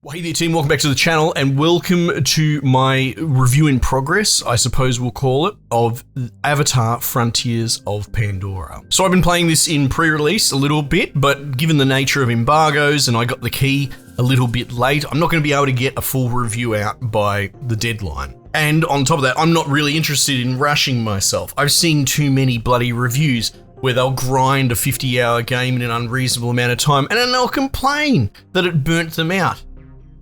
Well, hey there team, welcome back to the channel and welcome to my review in progress, I suppose we'll call it, of Avatar Frontiers of Pandora. So I've been playing this in pre-release a little bit, but given the nature of embargoes and I got the key a little bit late, I'm not going to be able to get a full review out by the deadline. And on top of that, I'm not really interested in rushing myself. I've seen too many bloody reviews where they'll grind a 50-hour game in an unreasonable amount of time and then they'll complain that it burnt them out.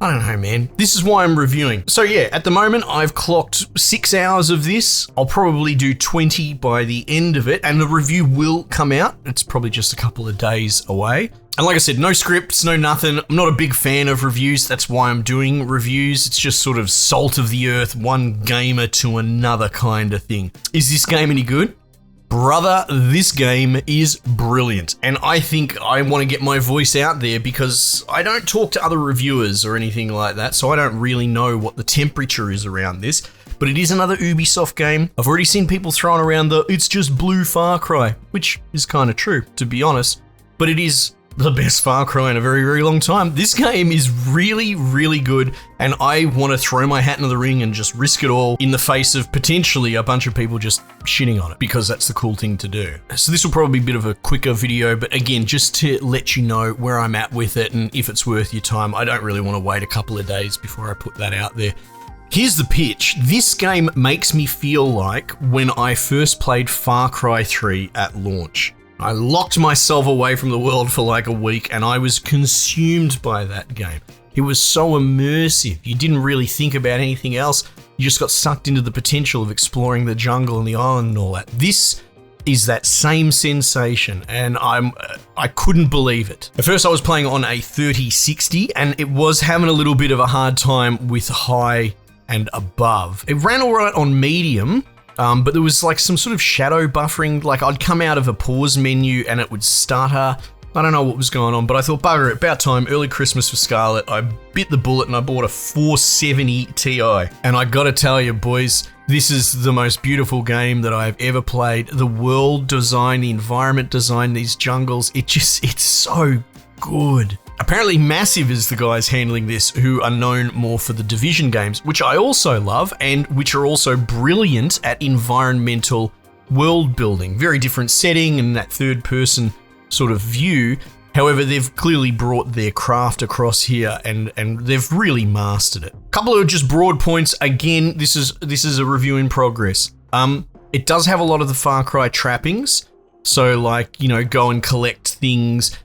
I don't know, man. This is why I'm reviewing. So yeah, at the moment, I've clocked 6 hours of this. I'll probably do 20 by the end of it, and the review will come out. It's probably just a couple of days away. And like I said, no scripts, no nothing. I'm not a big fan of reviews. That's why I'm doing reviews. It's just sort of salt of the earth, one gamer to another kind of thing. Is this game any good? Brother, this game is brilliant, and I think I want to get my voice out there because I don't talk to other reviewers or anything like that, so I don't really know what the temperature is around this, but it is another Ubisoft game. I've already seen people throwing around the "it's just blue Far Cry," which is kind of true, to be honest, but it is the best Far Cry in a very, very long time. This game is really, really good, and I want to throw my hat into the ring and just risk it all in the face of potentially a bunch of people just shitting on it, because that's the cool thing to do. So this will probably be a bit of a quicker video, but again, just to let you know where I'm at with it and if it's worth your time. I don't really want to wait a couple of days before I put that out there. Here's the pitch. This game makes me feel like when I first played Far Cry 3 at launch. I locked myself away from the world for like a week and I was consumed by that game. It was so immersive. You didn't really think about anything else. You just got sucked into the potential of exploring the jungle and the island and all that. This is that same sensation, and I couldn't believe it. At first I was playing on a 3060 and it was having a little bit of a hard time with high and above. It ran all right on medium, but there was like some sort of shadow buffering. Like I'd come out of a pause menu and it would stutter. I don't know what was going on, but I thought, bugger it, about time, early Christmas for Scarlet. I bit the bullet and I bought a 470 Ti. And I gotta tell you, boys, this is the most beautiful game that I've ever played. The world design, the environment design, these jungles, it's so good. Apparently Massive is the guys handling this, who are known more for the Division games, which I also love and which are also brilliant at environmental world building. Very different setting and that third person sort of view. However, they've clearly brought their craft across here and they've really mastered it. A couple of just broad points. Again, this is a review in progress. It does have a lot of the Far Cry trappings. So like, you know, go and collect things,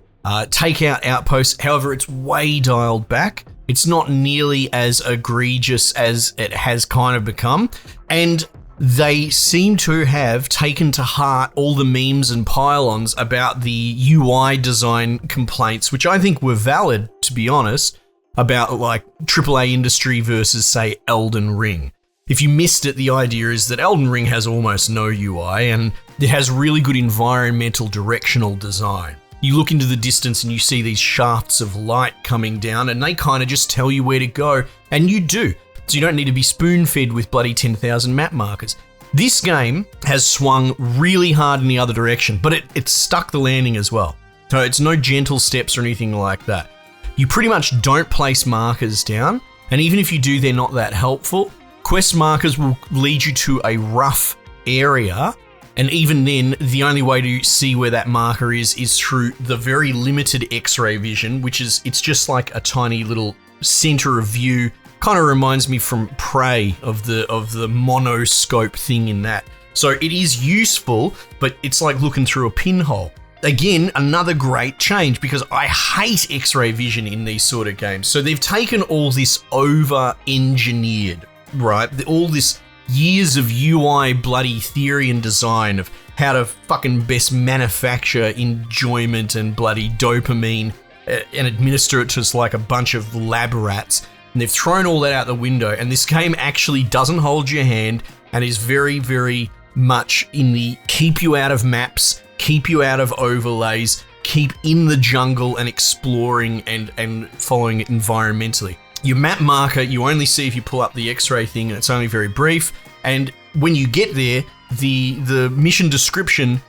take out outposts. However, it's way dialed back. It's not nearly as egregious as it has kind of become. And they seem to have taken to heart all the memes and pylons about the UI design complaints, which I think were valid, to be honest, about like AAA industry versus, say, Elden Ring. If you missed it, the idea is that Elden Ring has almost no UI and it has really good environmental directional design. You look into the distance and you see these shafts of light coming down and they kind of just tell you where to go, and you do. So you don't need to be spoon-fed with bloody 10,000 map markers. This game has swung really hard in the other direction, but it stuck the landing as well. So it's no gentle steps or anything like that. You pretty much don't place markers down, and even if you do, they're not that helpful. Quest markers will lead you to a rough area, and even then, the only way to see where that marker is through the very limited X-ray vision, it's just like a tiny little center of view. Kind of reminds me from Prey of the monoscope thing in that. So it is useful, but it's like looking through a pinhole. Again, another great change, because I hate X-ray vision in these sort of games. So they've taken all this over-engineered, right? All this years of UI bloody theory and design of how to fucking best manufacture enjoyment and bloody dopamine and administer it to just like a bunch of lab rats. And they've thrown all that out the window, and this game actually doesn't hold your hand and is very, very much in the keep you out of maps, keep you out of overlays, keep in the jungle and exploring and following it environmentally. Your map marker, you only see if you pull up the X-ray thing, and it's only very brief. And when you get there, the mission description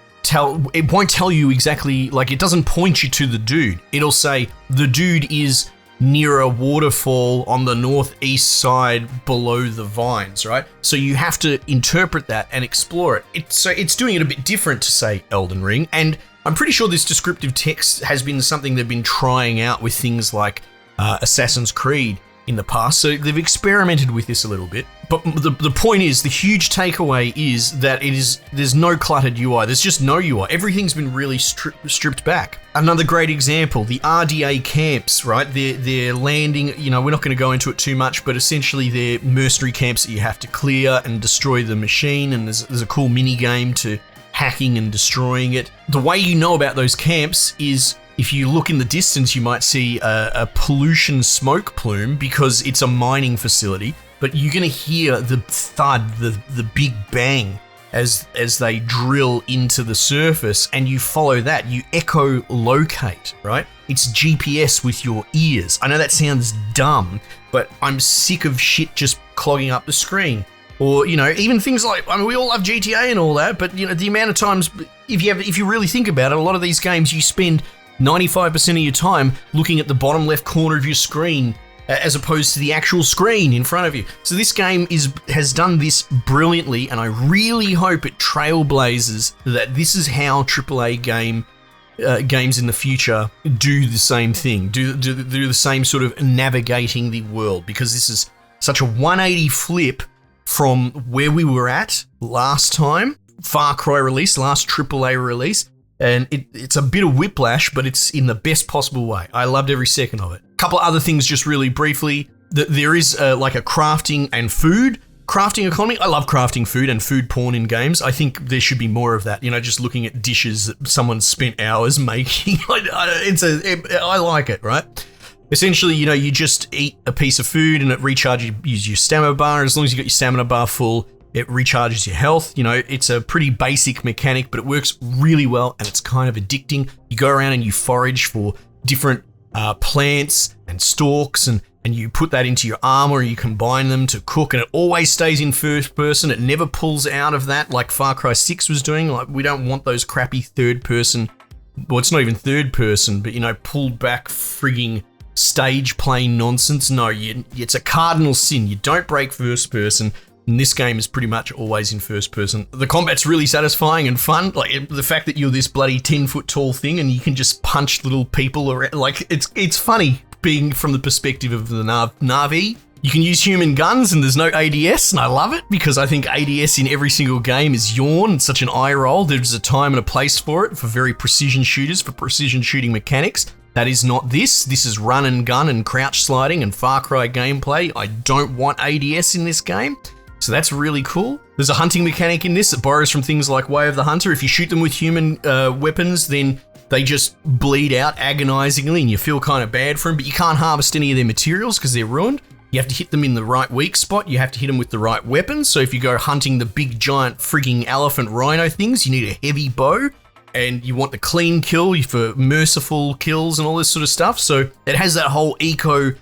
it won't tell you exactly, like it doesn't point you to the dude. It'll say the dude is near a waterfall on the northeast side below the vines, right? So you have to interpret that and explore it. So it's doing it a bit different to, say, Elden Ring. And I'm pretty sure this descriptive text has been something they've been trying out with things like Assassin's Creed in the past. So they've experimented with this a little bit. But the point is, the huge takeaway is that there's no cluttered UI. There's just no UI. Everything's been really stripped back. Another great example, the RDA camps, right? They're landing, we're not going to go into it too much, but essentially they're mercenary camps that you have to clear and destroy the machine. And there's a cool mini game to hacking and destroying it. The way you know about those camps is if you look in the distance, you might see a pollution smoke plume because it's a mining facility. But you're going to hear the thud, the big bang as they drill into the surface, and you follow that. You echolocate, right? It's GPS with your ears. I know that sounds dumb, but I'm sick of shit just clogging up the screen. Or, even things like, we all love GTA and all that, but, the amount of times, if you really think about it, a lot of these games you spend 95% of your time looking at the bottom left corner of your screen as opposed to the actual screen in front of you. So this game has done this brilliantly, and I really hope it trailblazes that this is how AAA games in the future do the same thing, do the same sort of navigating the world, because this is such a 180 flip from where we were at last time, Far Cry release, last AAA release, and it's a bit of whiplash, but it's in the best possible way. I loved every second of it. A couple of other things just really briefly. There is like a crafting and food crafting economy. I love crafting food and food porn in games. I think there should be more of that, just looking at dishes that someone spent hours making. I like it, right? Essentially, you just eat a piece of food and it recharges your stamina bar. As long as you got your stamina bar full, it recharges your health. It's a pretty basic mechanic, but it works really well and it's kind of addicting. You go around and you forage for different plants and stalks and you put that into your armor and you combine them to cook, and it always stays in first person. It never pulls out of that like Far Cry 6 was doing. Like, we don't want those crappy third person, well, it's not even third person, but pulled back frigging stage plane nonsense. No, it's a cardinal sin. You don't break first person. And this game is pretty much always in first person. The combat's really satisfying and fun. Like, the fact that you're this bloody 10-foot tall thing and you can just punch little people around. Like, it's funny being from the perspective of the Na'vi. You can use human guns and there's no ADS, and I love it because I think ADS in every single game is yawn. It's such an eye roll. There's a time and a place for it, for very precision shooters, for precision shooting mechanics. That is not this. This is run and gun and crouch sliding and Far Cry gameplay. I don't want ADS in this game. So that's really cool. There's a hunting mechanic in this that borrows from things like Way of the Hunter. If you shoot them with human weapons, then they just bleed out agonizingly and you feel kind of bad for them, but you can't harvest any of their materials because they're ruined. You have to hit them in the right weak spot. You have to hit them with the right weapons. So if you go hunting the big giant frigging elephant rhino things, you need a heavy bow. And you want the clean kill for merciful kills and all this sort of stuff. So it has that whole eco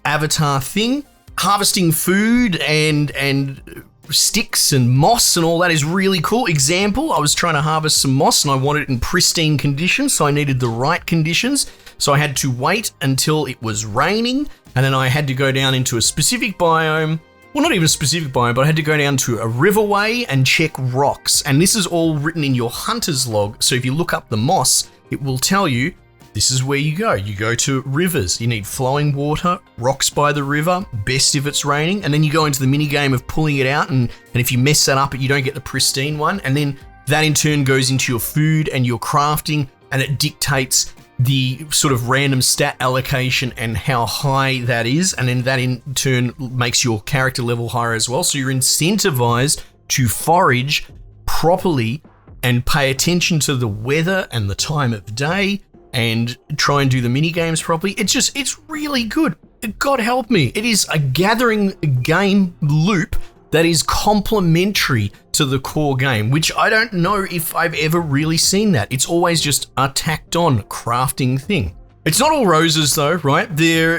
avatar thing. Harvesting food and sticks and moss and all that is really cool. Example, I was trying to harvest some moss and I wanted it in pristine conditions, so I needed the right conditions. So I had to wait until it was raining, and then I had to go down into a specific biome. Well, not even a specific biome, but I had to go down to a riverway and check rocks. And this is all written in your hunter's log. So if you look up the moss, it will tell you this is where you go. You go to rivers. You need flowing water, rocks by the river, best if it's raining. And then you go into the mini game of pulling it out. And if you mess that up, you don't get the pristine one. And then that in turn goes into your food and your crafting, and it dictates the sort of random stat allocation and how high that is. And then that in turn makes your character level higher as well. So you're incentivized to forage properly and pay attention to the weather and the time of day and try and do the mini games properly. It's really good. God help me. It is a gathering game loop that is complementary to the core game, which I don't know if I've ever really seen that. It's always just a tacked on crafting thing. It's not all roses though, right? The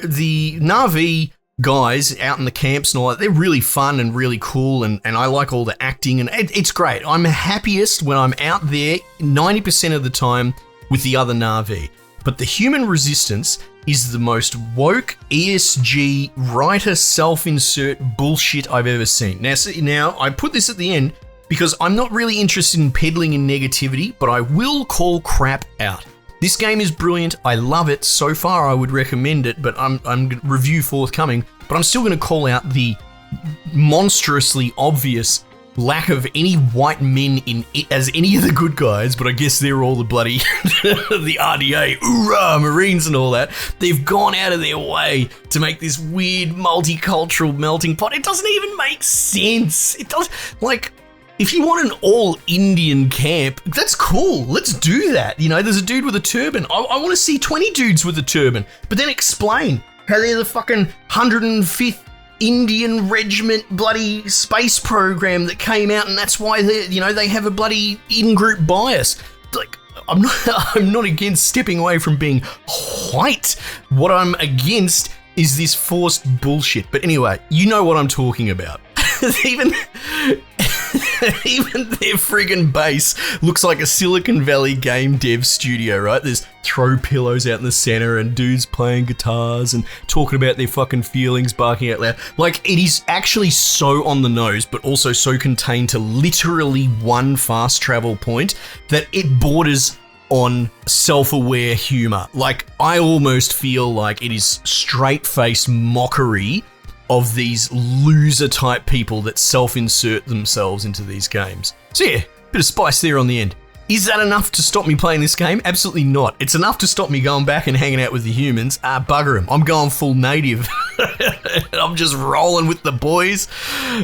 Na'vi guys out in the camps and all that, they're really fun and really cool, and I like all the acting, and it's great. I'm happiest when I'm out there 90% of the time with the other Na'vi. but the human resistance is the most woke ESG writer self-insert bullshit I've ever seen. Now I put this at the end because I'm not really interested in peddling in negativity, but I will call crap out. This game is brilliant. I love it. So far, I would recommend it, but I'm review forthcoming. But I'm still going to call out the monstrously obvious lack of any white men in it as any of the good guys, but I guess they're all the bloody the RDA, hoorah, Marines and all that. They've gone out of their way to make this weird multicultural melting pot. It doesn't even make sense. It does, like, if you want an all Indian camp, that's cool. Let's do that. You know, there's a dude with a turban. I want to see 20 dudes with a turban, but then explain how they're the fucking 105th Indian Regiment bloody space program that came out, and that's why they have a bloody in-group bias. Like, I'm not against stepping away from being white. What I'm against is this forced bullshit. But anyway, you know what I'm talking about. Even their friggin' base looks like a Silicon Valley game dev studio, right? There's throw pillows out in the center and dudes playing guitars and talking about their fucking feelings, barking out loud. Like, it is actually so on the nose, but also so contained to literally one fast travel point that it borders on self-aware humor. Like, I almost feel like it is straight-faced mockery of these loser-type people that self-insert themselves into these games. So yeah, bit of spice there on the end. Is that enough to stop me playing this game? Absolutely not. It's enough to stop me going back and hanging out with the humans. Bugger them. I'm going full native. I'm just rolling with the boys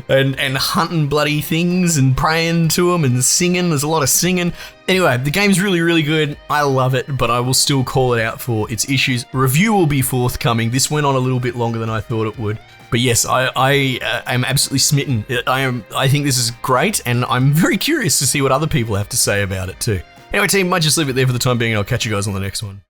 and hunting bloody things and praying to them and singing. There's a lot of singing. Anyway, the game's really, really good. I love it, but I will still call it out for its issues. Review will be forthcoming. This went on a little bit longer than I thought it would. But yes, I am absolutely smitten. I think this is great, and I'm very curious to see what other people have to say about it too. Anyway, team, might just leave it there for the time being, and I'll catch you guys on the next one.